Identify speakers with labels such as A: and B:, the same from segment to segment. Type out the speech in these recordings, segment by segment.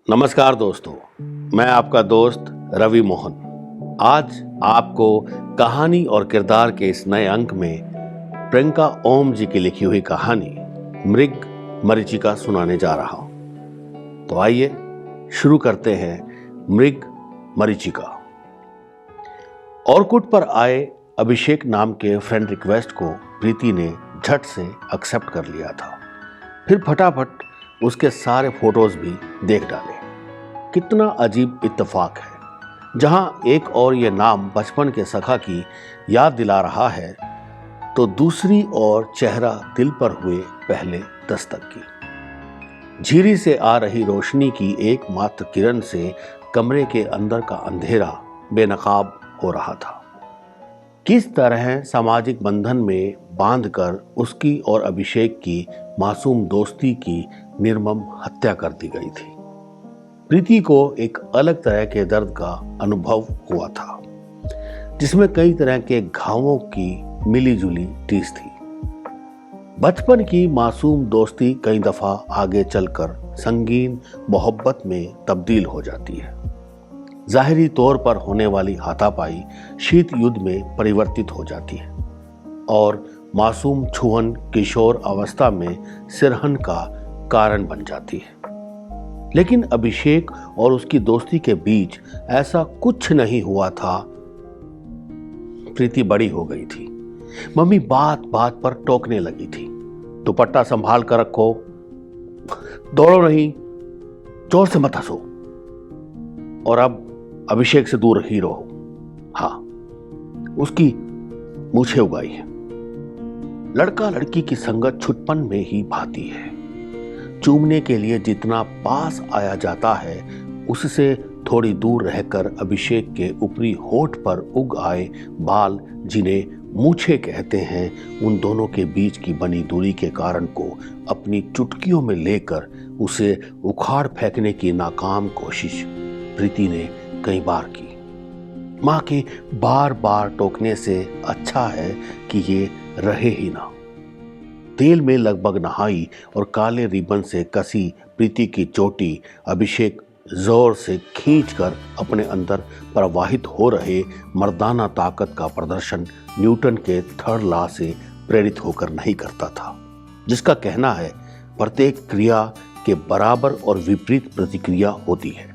A: नमस्कार दोस्तों, मैं आपका दोस्त रवि मोहन। आज आपको कहानी और किरदार के इस नए अंक में प्रियंका ओम जी की लिखी हुई कहानी मृग मरीचिका सुनाने जा रहा हूं। तो आइए शुरू करते हैं मृग मरीचिका। ऑर्कुट पर आए अभिषेक नाम के फ्रेंड रिक्वेस्ट को प्रीति ने झट से एक्सेप्ट कर लिया था। फिर फटाफट उसके सारे फोटोज भी देख डाले। कितना अजीब इत्तेफाक है, जहां एक और ये नाम बचपन के सखा की याद दिला रहा है, तो दूसरी ओर चेहरा दिल पर हुए पहले दस्तक की। झीरी से आ रही रोशनी की एकमात्र किरण से कमरे के अंदर का अंधेरा बेनकाब हो रहा था। किस तरह सामाजिक बंधन में बांधकर उसकी और अभिषेक की मासूम दोस्ती की निर्मम हत्या कर दी गई थी। प्रीति को एक अलग तरह के दर्द का अनुभव हुआ था, जिसमें कई तरह के घावों की मिलीजुली टीस थी। बचपन की मासूम दोस्ती कई दफा आगे चलकर संगीन मोहब्बत में तब्दील हो जाती है। जाहिरी तौर पर होने वाली हाथापाई शीत युद्ध में परिवर्तित हो जाती है और मासूम छुअन किशोर अवस्था में सिरहन का कारण बन जाती है। लेकिन अभिषेक और उसकी दोस्ती के बीच ऐसा कुछ नहीं हुआ था। प्रीति बड़ी हो गई थी। मम्मी बात बात पर टोकने लगी थी। दुपट्टा संभाल कर रखो, दौड़ो नहीं, जोर से मत हंसो, और अब अभिषेक से दूर ही रहो। हाँ, उसकी मूछें उगाई है। लड़का लड़की की संगत छुटपन में ही भाती है। चूमने के लिए जितना पास आया जाता है, उससे थोड़ी दूर रहकर अभिषेक के ऊपरी होठ पर उग आए बाल, जिन्हें मूछें कहते हैं, उन दोनों के बीच की बनी दूरी के कारण को अपनी चुटकियों में लेकर उसे उखाड़ फेंकने की नाकाम कोशिश प्रीति ने कई बार की। माँ के बार बार टोकने से अच्छा है कि ये रहे ही ना। तेल में लगभग नहाई और काले रिबन से कसी प्रीति की चोटी अभिषेक जोर से खींचकर अपने अंदर प्रवाहित हो रहे मर्दाना ताकत का प्रदर्शन न्यूटन के थर्ड लॉ से प्रेरित होकर नहीं करता था, जिसका कहना है प्रत्येक क्रिया के बराबर और विपरीत प्रतिक्रिया होती है।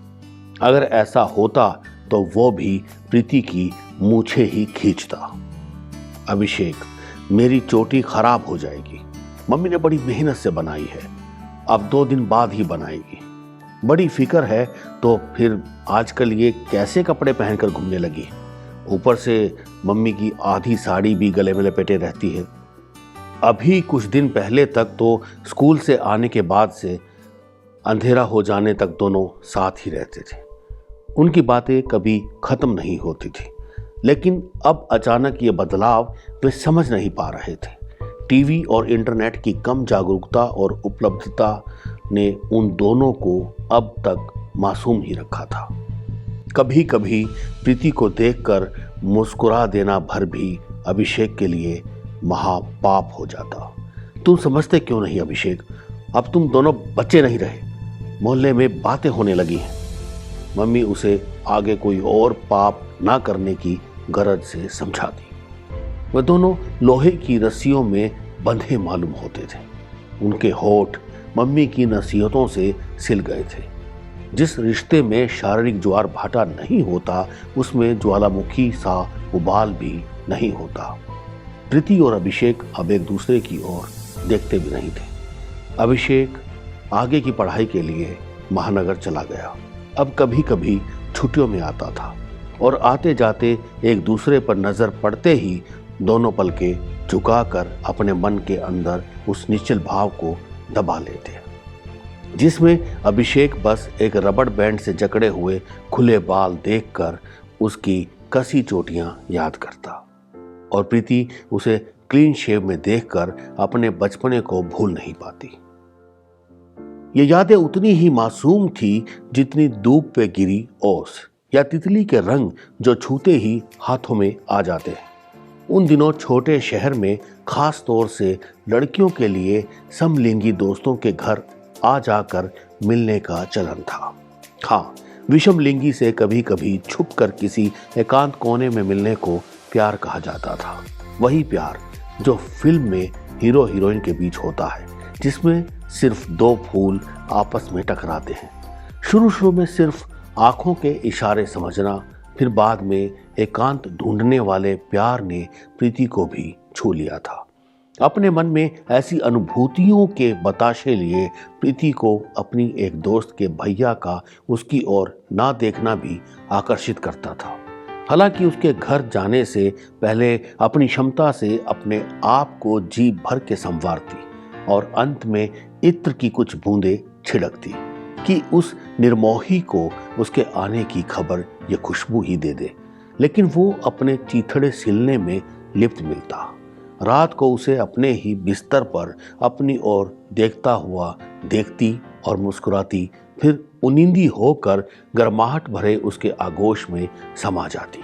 A: अगर ऐसा होता तो वो भी प्रीति की मूछें ही खींचता। अभिषेक, मेरी चोटी खराब हो जाएगी। मम्मी ने बड़ी मेहनत से बनाई है, अब 2 दिन बाद ही बनाएगी। बड़ी फिक्र है तो फिर आजकल ये कैसे कपड़े पहनकर घूमने लगी। ऊपर से मम्मी की आधी साड़ी भी गले में लपेटे रहती है। अभी कुछ दिन पहले तक तो स्कूल से आने के बाद से अंधेरा हो जाने तक दोनों साथ ही रहते थे। उनकी बातें कभी खत्म नहीं होती थी, लेकिन अब अचानक ये बदलाव वे समझ नहीं पा रहे थे। टीवी और इंटरनेट की कम जागरूकता और उपलब्धता ने उन दोनों को अब तक मासूम ही रखा था। कभी कभी प्रीति को देखकर मुस्कुरा देना भर भी अभिषेक के लिए महापाप हो जाता। तुम समझते क्यों नहीं अभिषेक, अब तुम दोनों बच्चे नहीं रहे, मोहल्ले में बातें होने लगी हैं। मम्मी उसे आगे कोई और पाप ना करने की गरज से समझाती। वे दोनों लोहे की रस्सियों में बंधे मालूम होते थे। उनके होठ मम्मी की नसीहतों से सिल गए थे। जिस रिश्ते में शारीरिक ज्वार भाटा नहीं होता, उसमें ज्वालामुखी सा उबाल भी नहीं होता। प्रीति और अभिषेक अब एक दूसरे की ओर देखते भी नहीं थे। अभिषेक आगे की पढ़ाई के लिए महानगर चला गया। अब कभी कभी छुट्टियों में आता था और आते जाते एक दूसरे पर नजर पड़ते ही दोनों पलके झुकाकर अपने मन के अंदर उस निश्चल भाव को दबा लेते, जिसमें अभिषेक बस एक रबड़ बैंड से जकड़े हुए खुले बाल देखकर उसकी कसी चोटियां याद करता, और प्रीति उसे क्लीन शेव में देखकर अपने बचपने को भूल नहीं पाती। ये यादें उतनी ही मासूम थी जितनी धूप पे गिरी ओस या तितली के रंग जो छूते ही हाथों में आ जाते हैं। उन दिनों छोटे शहर में खास तौर से लड़कियों के लिए समलिंगी दोस्तों के घर आ जाकर मिलने का चलन था। हाँ, विषमलिंगी से कभी कभी छुप कर किसी एकांत कोने में मिलने को प्यार कहा जाता था। वही प्यार जो फिल्म में हीरो हीरोइन के बीच होता है, जिसमें सिर्फ दो फूल आपस में टकराते हैं। शुरू शुरू में सिर्फ आंखों के इशारे समझना, फिर बाद में एकांत ढूंढने वाले प्यार ने प्रीति को भी छू लिया था। अपने मन में ऐसी अनुभूतियों के बताशे लिए प्रीति को अपनी एक दोस्त के भैया का उसकी ओर ना देखना भी आकर्षित करता था। हालांकि उसके घर जाने से पहले अपनी क्षमता से अपने आप को जी भर के संवारती और अंत में इत्र की कुछ बूंदें छिड़कती कि उस निर्मोही को उसके आने की खबर ये खुशबू ही दे दे। लेकिन वो अपने चीथड़े सिलने में लिप्त मिलता। रात को उसे अपने ही बिस्तर पर अपनी ओर देखता हुआ देखती और मुस्कुराती, फिर उनिंदी होकर गर्माहट भरे उसके आगोश में समा जाती।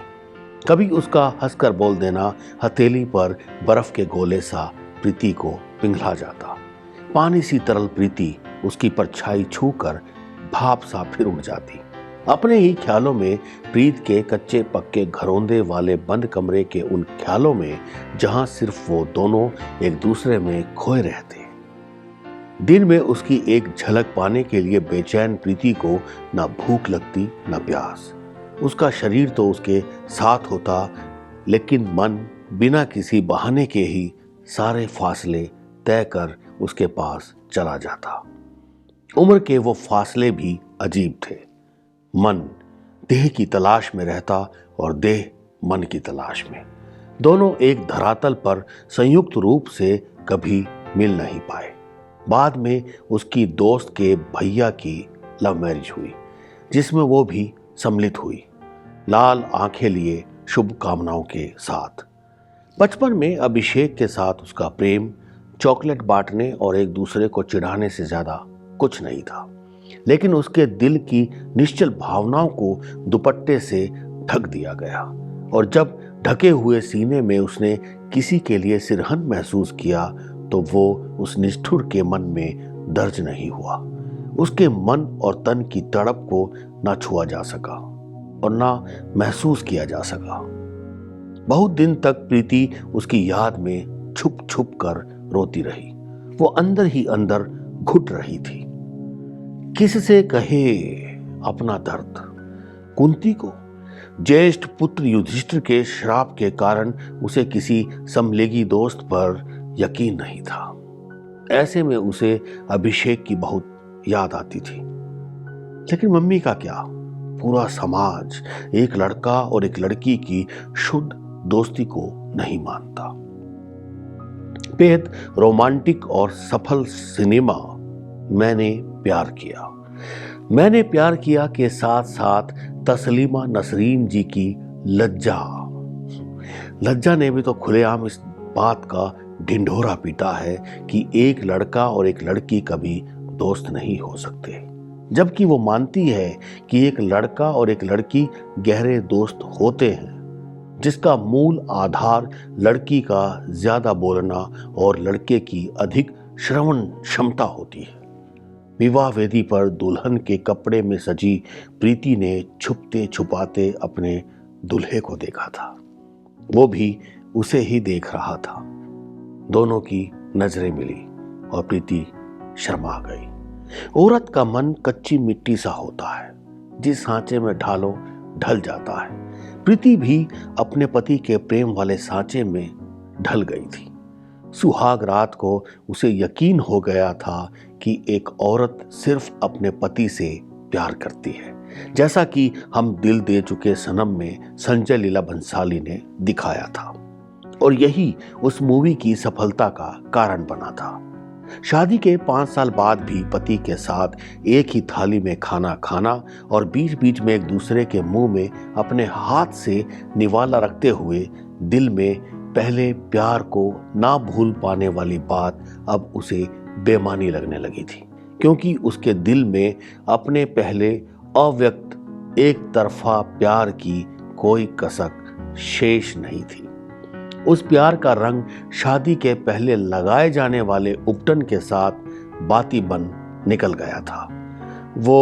A: कभी उसका हंसकर बोल देना हथेली पर बर्फ के गोले सा प्रीति को पिघला जाता। पानी सी तरल प्रीति उसकी परछाई छूकर भाप सा फिर उड़ जाती। अपने ही ख्यालों में प्रीत के कच्चे पक्के घरौंदे वाले बंद कमरे के उन ख्यालों में जहां सिर्फ वो दोनों एक दूसरे में खोए रहते। दिन में उसकी एक झलक पाने के लिए बेचैन प्रीति को न भूख लगती न प्यास। उसका शरीर तो उसके साथ होता, लेकिन मन बिना किसी बहाने के ही सारे फासले तय कर उसके पास चला जाता। उम्र के वो फासले भी अजीब थे। मन देह की तलाश में रहता और देह मन की तलाश में। दोनों एक धरातल पर संयुक्त रूप से कभी मिल नहीं पाए। बाद में उसकी दोस्त के भैया की लव मैरिज हुई, जिसमें वो भी सम्मिलित हुई, लाल आंखें लिए शुभ कामनाओं के साथ। बचपन में अभिषेक के साथ उसका प्रेम चॉकलेट बांटने और एक दूसरे को चिढ़ाने से ज्यादा कुछ नहीं था, लेकिन उसके दिल की निश्चल भावनाओं को दुपट्टे से ढक दिया गया और जब ढके हुए सीने में उसने किसी के लिए सिरहन महसूस किया तो वो उस निष्ठुर के मन में दर्ज नहीं हुआ। उसके मन और तन की तड़प को ना छुआ जा सका और ना महसूस किया जा सका। बहुत दिन तक प्रीति उसकी याद में छुप छुप कर रोती रही। वो अंदर ही अंदर घुट रही थी। किससे कहे अपना दर्द? कुंती को? ज्येष्ठ पुत्र युधिष्ठिर के श्राप के कारण उसे किसी समलेगी दोस्त पर यकीन नहीं था। ऐसे में उसे अभिषेक की बहुत याद आती थी। लेकिन मम्मी का क्या? पूरा समाज एक लड़का और एक लड़की की शुद्ध दोस्ती को नहीं मानता। बेहद रोमांटिक और सफल सिनेमा मैंने प्यार किया के साथ साथ तस्लीमा नसरीन जी की लज्जा ने भी तो खुलेआम इस बात का ढिंढोरा पीटा है कि एक लड़का और एक लड़की कभी दोस्त नहीं हो सकते, जबकि वो मानती है कि एक लड़का और एक लड़की गहरे दोस्त होते हैं, जिसका मूल आधार लड़की का ज्यादा बोलना और लड़के की अधिक श्रवण क्षमता होती है। विवाह वेदी पर दुल्हन के कपड़े में सजी प्रीति ने छुपते छुपाते अपने दूल्हे को देखा था। वो भी उसे ही देख रहा था। दोनों की नजरें मिली और प्रीति शर्मा गई। औरत का मन कच्ची मिट्टी सा होता है, जिस सांचे में ढालो ढल जाता है। प्रीति भी अपने पति के प्रेम वाले सांचे में ढल गई थी। सुहाग रात को उसे यकीन हो गया था कि एक औरत सिर्फ अपने पति से प्यार करती है, जैसा कि हम दिल दे चुके सनम में संजय लीला भंसाली ने दिखाया था, और यही उस मूवी की सफलता का कारण बना था। शादी के 5 साल बाद भी पति के साथ एक ही थाली में खाना खाना और बीच बीच में एक दूसरे के मुंह में अपने हाथ से निवाला रखते हुए दिल में पहले प्यार को ना भूल पाने वाली बात अब उसे बेमानी लगने लगी थी, क्योंकि उसके दिल में अपने पहले अव्यक्त एक तरफा प्यार की कोई कसक शेष नहीं थी। उस प्यार का रंग शादी के पहले लगाए जाने वाले उपटन के साथ बाती बन निकल गया था। वो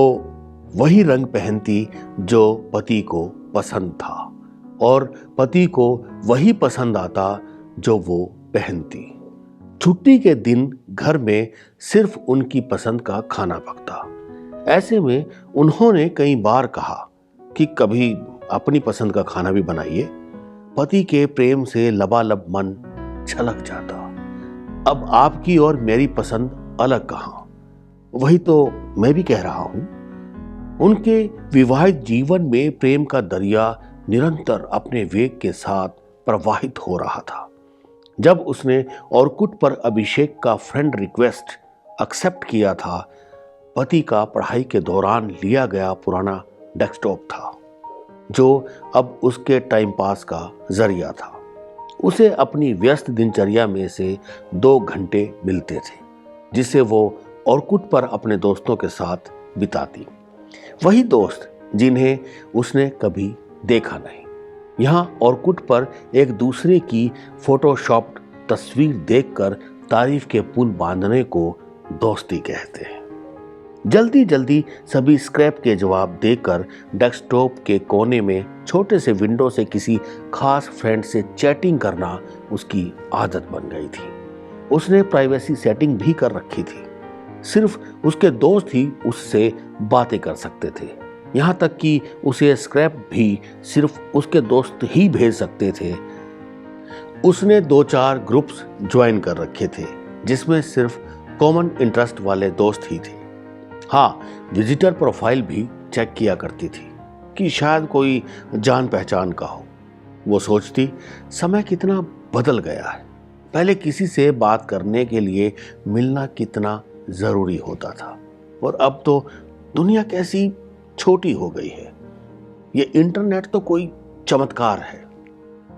A: वही रंग पहनती जो पति को पसंद था और पति को वही पसंद आता जो वो पहनती। छुट्टी के दिन घर में सिर्फ उनकी पसंद का खाना पकता। ऐसे में उन्होंने कई बार कहा कि कभी अपनी पसंद का खाना भी बनाइए। पति के प्रेम से लबालब मन छलक जाता। अब आपकी और मेरी पसंद अलग कहाँ, वही तो मैं भी कह रहा हूं। उनके विवाहित जीवन में प्रेम का दरिया निरंतर अपने वेग के साथ प्रवाहित हो रहा था। जब उसने ऑर्कुट पर अभिषेक का फ्रेंड रिक्वेस्ट एक्सेप्ट किया था, पति का पढ़ाई के दौरान लिया गया पुराना डेस्कटॉप था जो अब उसके टाइम पास का जरिया था। उसे अपनी व्यस्त दिनचर्या में से 2 घंटे मिलते थे जिसे वो ऑर्कुट पर अपने दोस्तों के साथ बिताती। वही दोस्त जिन्हें उसने कभी देखा नहीं। यहाँ ऑर्कुट पर एक दूसरे की फोटोशॉप्ड तस्वीर देखकर तारीफ के पुल बांधने को दोस्ती कहते हैं। जल्दी जल्दी सभी स्क्रैप के जवाब देकर डेस्कटॉप के कोने में छोटे से विंडो से किसी खास फ्रेंड से चैटिंग करना उसकी आदत बन गई थी। उसने प्राइवेसी सेटिंग भी कर रखी थी। सिर्फ उसके दोस्त ही उससे बातें कर सकते थे। यहाँ तक कि उसे स्क्रैप भी सिर्फ उसके दोस्त ही भेज सकते थे। उसने 2-4 ग्रुप्स ज्वाइन कर रखे थे जिसमें सिर्फ कॉमन इंटरेस्ट वाले दोस्त ही थे। हाँ, विजिटर प्रोफाइल भी चेक किया करती थी कि शायद कोई जान पहचान का हो। वो सोचती, समय कितना बदल गया है। पहले किसी से बात करने के लिए मिलना कितना जरूरी होता था और अब तो दुनिया कैसी छोटी हो गई है। ये इंटरनेट तो कोई चमत्कार है।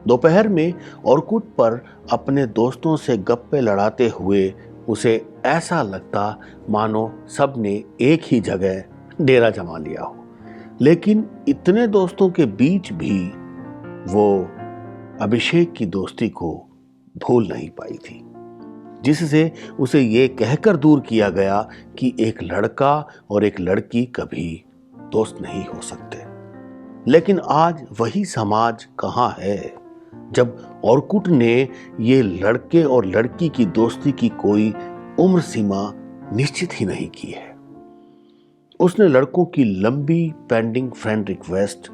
A: दोपहर में ऑर्कुट पर अपने दोस्तों से गप्पे लड़ाते हुए उसे ऐसा लगता मानो सबने एक ही जगह डेरा जमा लिया हो। लेकिन इतने दोस्तों के बीच भी वो अभिषेक की दोस्ती को भूल नहीं पाई थी, जिससे उसे ये कहकर दूर किया गया कि एक लड़का और एक लड़की कभी दोस्त नहीं हो सकते। लेकिन आज वही समाज कहाँ है जब ऑर्कुट ने ये लड़के और लड़की की दोस्ती की कोई उम्र सीमा निश्चित ही नहीं की है। उसने लड़कों की लंबी पेंडिंग फ्रेंड रिक्वेस्ट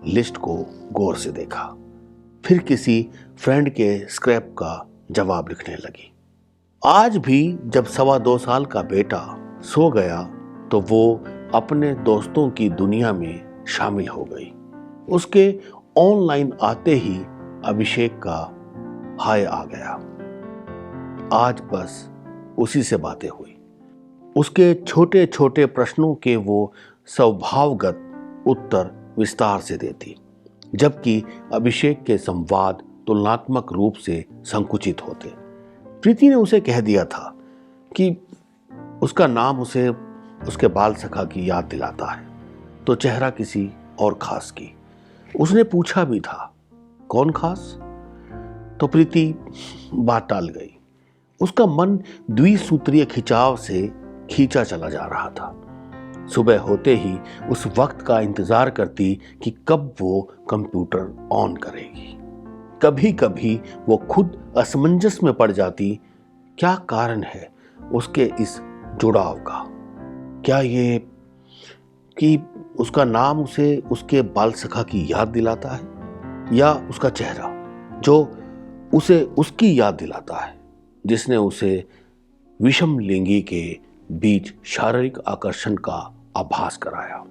A: लिस्ट को गौर से देखा, फिर किसी फ्रेंड के स्क्रैप का जवाब लिखने लगी। आज भी जब 2.25 साल का बेटा सो गया तो वो अपने दोस्तों की दुनिया में शामिल हो गई। उसके ऑनलाइन आते ही अभिषेक का हाय आ गया। आज बस उसी से बातें हुई। उसके छोटे छोटे प्रश्नों के वो स्वभावगत उत्तर विस्तार से देती, जबकि अभिषेक के संवाद तुलनात्मक रूप से संकुचित होते। प्रीति ने उसे कह दिया था कि उसका नाम उसे उसके बाल सखा की याद दिलाता है, तो चेहरा किसी और खास की। उसने पूछा भी था, कौन खास? तो प्रीति बात टाल गई। उसका मन द्विसूत्रीय खिंचाव से खींचा चला जा रहा था। सुबह होते ही उस वक्त का इंतजार करती कि कब वो कंप्यूटर ऑन करेगी। कभी कभी वो खुद असमंजस में पड़ जाती, क्या कारण है उसके इस जुड़ाव का? क्या ये कि उसका नाम उसे उसके बाल सखा की याद दिलाता है, या उसका चेहरा जो उसे उसकी याद दिलाता है जिसने उसे विषम लिंगी के बीच शारीरिक आकर्षण का आभास कराया,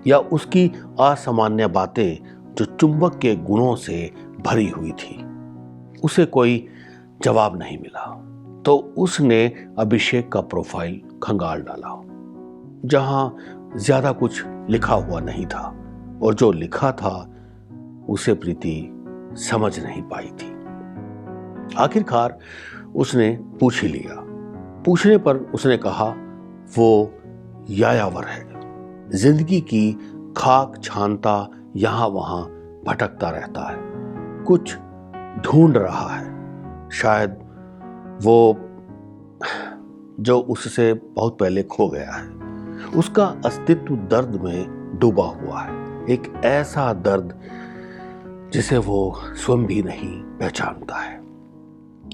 A: या उसकी असामान्य बातें जो चुंबक के गुणों से भरी हुई थी। उसे कोई जवाब नहीं मिला तो उसने अभिषेक का प्रोफाइल खंगाल डाला, जहां ज्यादा कुछ लिखा हुआ नहीं था, और जो लिखा था उसे प्रीति समझ नहीं पाई थी। आखिरकार उसने पूछ ही लिया। पूछने पर उसने कहा, वो यायावर है, जिंदगी की खाक छानता यहां वहां भटकता रहता है, कुछ ढूंढ रहा है, शायद वो जो उससे बहुत पहले खो गया है। उसका अस्तित्व दर्द में डूबा हुआ है, एक ऐसा दर्द जिसे वो स्वयं भी नहीं पहचानता है।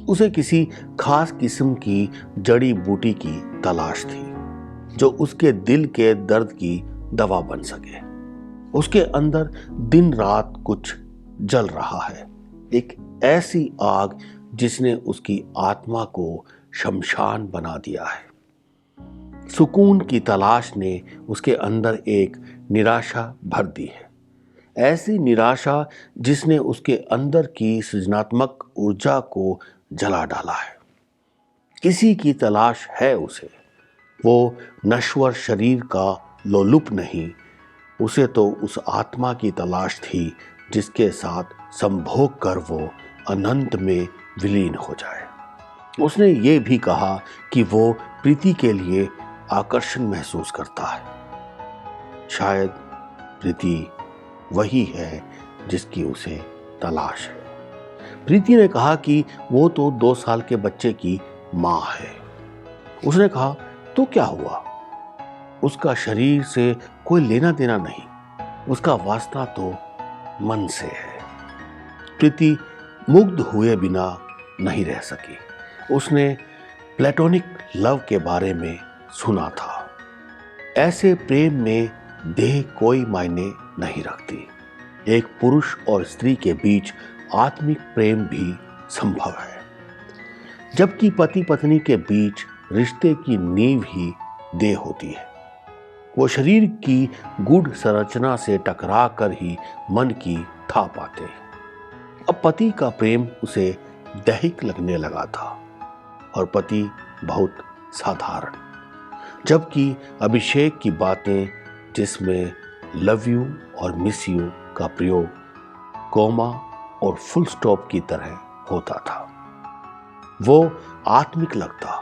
A: उसे किसी खास किस्म की जड़ी बूटी की तलाश थी जो उसके दिल के दर्द की दवा बन सके। उसके अंदर दिन रात कुछ जल रहा है, एक ऐसी आग जिसने उसकी आत्मा को शमशान बना दिया है। सुकून की तलाश ने उसके अंदर एक निराशा भर दी है, ऐसी निराशा जिसने उसके अंदर की सृजनात्मक ऊर्जा को जला डाला है। किसी की तलाश है उसे, वो नश्वर शरीर का लोलुप नहीं, उसे तो उस आत्मा की तलाश थी जिसके साथ संभोग कर वो अनंत में विलीन हो जाए। उसने ये भी कहा कि वो प्रीति के लिए आकर्षण महसूस करता है। शायद प्रीति वही है जिसकी उसे तलाश है। प्रीति ने कहा कि वो तो 2 साल के बच्चे की माँ है। उसने कहा, तो क्या हुआ? उसका शरीर से कोई लेना देना नहीं, उसका वास्ता तो मन से है। प्रीति मुग्ध हुए बिना नहीं रह सकी। उसने प्लेटोनिक लव के बारे में सुना था। ऐसे प्रेम में देह कोई मायने नहीं रखती। एक पुरुष और स्त्री के बीच आत्मिक प्रेम भी संभव है, जबकि पति पत्नी के बीच रिश्ते की नींव ही देह होती है। वो शरीर की गूढ़ संरचना से टकरा कर ही मन की था पाते हैं। अब पति का प्रेम उसे दैहिक लगने लगा था और पति बहुत साधारण, जबकि अभिषेक की बातें जिसमें लव यू और मिस यू का प्रयोग कोमा और फुल स्टॉप की तरह होता था, वो आत्मिक लगता।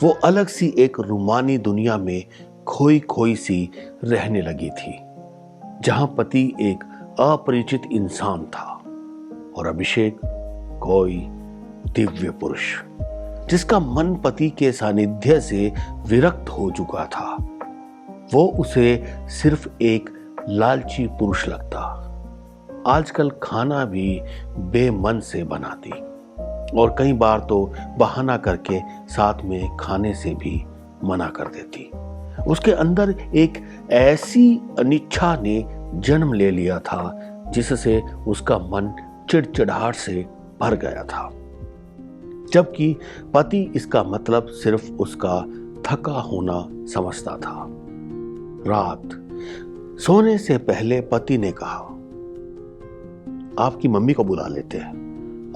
A: वो अलग सी एक रूमानी दुनिया में खोई खोई सी रहने लगी थी, जहां पति एक अपरिचित इंसान था और अभिषेक कोई दिव्य पुरुष जिसका मन पति के सानिध्य से विरक्त हो चुका था। वो उसे सिर्फ एक लालची पुरुष लगता। आजकल खाना भी बेमन से बनाती और कई बार तो बहाना करके साथ में खाने से भी मना कर देती। उसके अंदर एक ऐसी अनिच्छा ने जन्म ले लिया था जिससे उसका मन चिड़चिड़ाहट से भर गया था, जबकि पति इसका मतलब सिर्फ उसका थका होना समझता था। रात सोने से पहले पति ने कहा, आपकी मम्मी को बुला लेते हैं,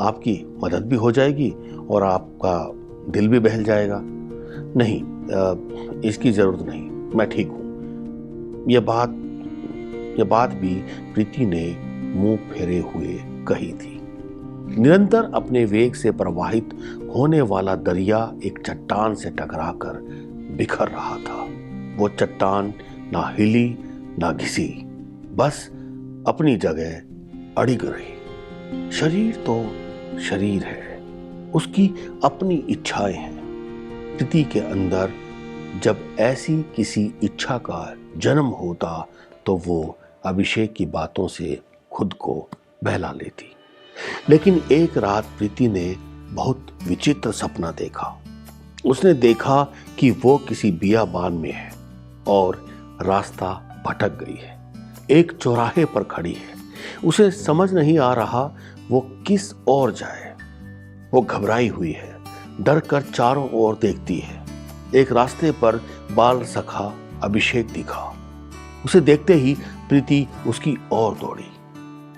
A: आपकी मदद भी हो जाएगी और आपका दिल भी बहल जाएगा। नहीं, इसकी जरूरत नहीं, मैं ठीक हूं। यह बात भी प्रीति ने मुंह फेरे हुए कही थी। निरंतर अपने वेग से प्रवाहित होने वाला दरिया एक चट्टान से टकराकर बिखर रहा था। वो चट्टान ना हिली ना घिसी, बस अपनी जगह अड़िग रही। शरीर तो शरीर है, उसकी अपनी इच्छाएं हैं। प्रीति के अंदर जब ऐसी किसी इच्छा का जन्म होता तो वो अभिषेक की बातों से खुद को बहला लेती। लेकिन एक रात प्रीति ने बहुत विचित्र सपना देखा। उसने देखा कि वो किसी बियाबान में है और रास्ता भटक गई है, एक चौराहे पर खड़ी है। उसे समझ नहीं आ रहा वो किस ओर जाए। वो घबराई हुई है, डर कर चारों ओर देखती है। एक रास्ते पर बाल सखा अभिषेक दिखा। उसे देखते ही प्रीति उसकी ओर दौड़ी,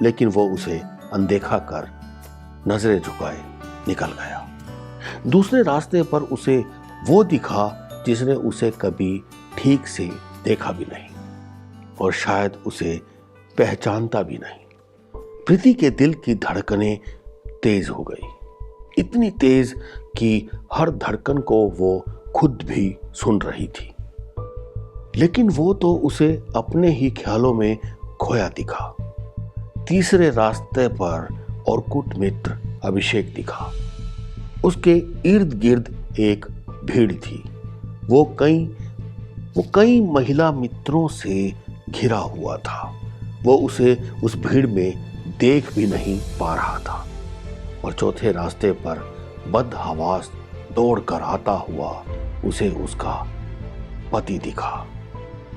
A: लेकिन वो उसे अनदेखा कर नजरें झुकाए निकल गया। दूसरे रास्ते पर उसे वो दिखा जिसने उसे कभी ठीक से देखा भी नहीं और शायद उसे पहचानता भी नहीं। प्रीति के दिल की धड़कनें तेज हो गई, इतनी तेज कि हर धड़कन को वो खुद भी सुन रही थी। लेकिन वो तो उसे अपने ही ख्यालों में खोया दिखा। तीसरे रास्ते पर और कुट मित्र अभिषेक दिखा। उसके इर्द गिर्द एक भीड़ थी। वो कई महिला मित्रों से घिरा हुआ था। वो उसे उस भीड़ में देख भी नहीं पा रहा था और चौथे रास्ते पर बदहवास दौड़ कर आता हुआ उसे उसका पति दिखा,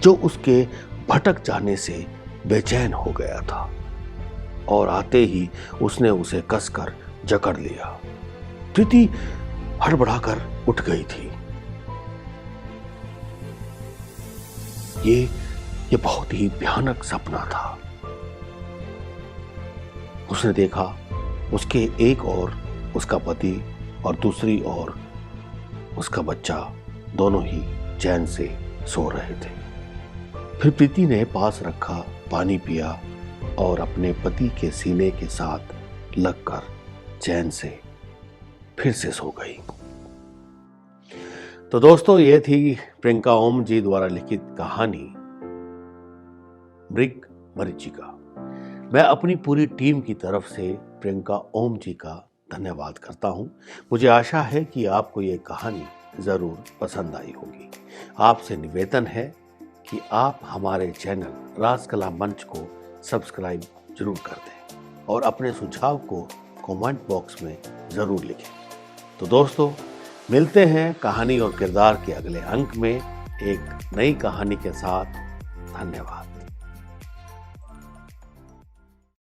A: जो उसके भटक जाने से बेचैन हो गया था और आते ही उसने उसे कसकर जकड़ लिया। प्रीति हड़बड़ाकर उठ गई थी। ये बहुत ही भयानक सपना था। उसने देखा उसके एक ओर उसका पति और दूसरी ओर उसका बच्चा दोनों ही चैन से सो रहे थे। फिर प्रीति ने पास रखा पानी पिया और अपने पति के सीने के साथ लगकर चैन से फिर से सो गई। तो दोस्तों, ये थी प्रियंका ओम जी द्वारा लिखित कहानी मृग मरीचिका। मैं अपनी पूरी टीम की तरफ से प्रियंका ओम जी का धन्यवाद करता हूं। मुझे आशा है कि आपको ये कहानी ज़रूर पसंद आई होगी। आपसे निवेदन है कि आप हमारे चैनल राजकला मंच को सब्सक्राइब जरूर कर दें और अपने सुझाव को कमेंट बॉक्स में ज़रूर लिखें। तो दोस्तों, मिलते हैं कहानी और किरदार के अगले अंक में एक नई कहानी के साथ। धन्यवाद।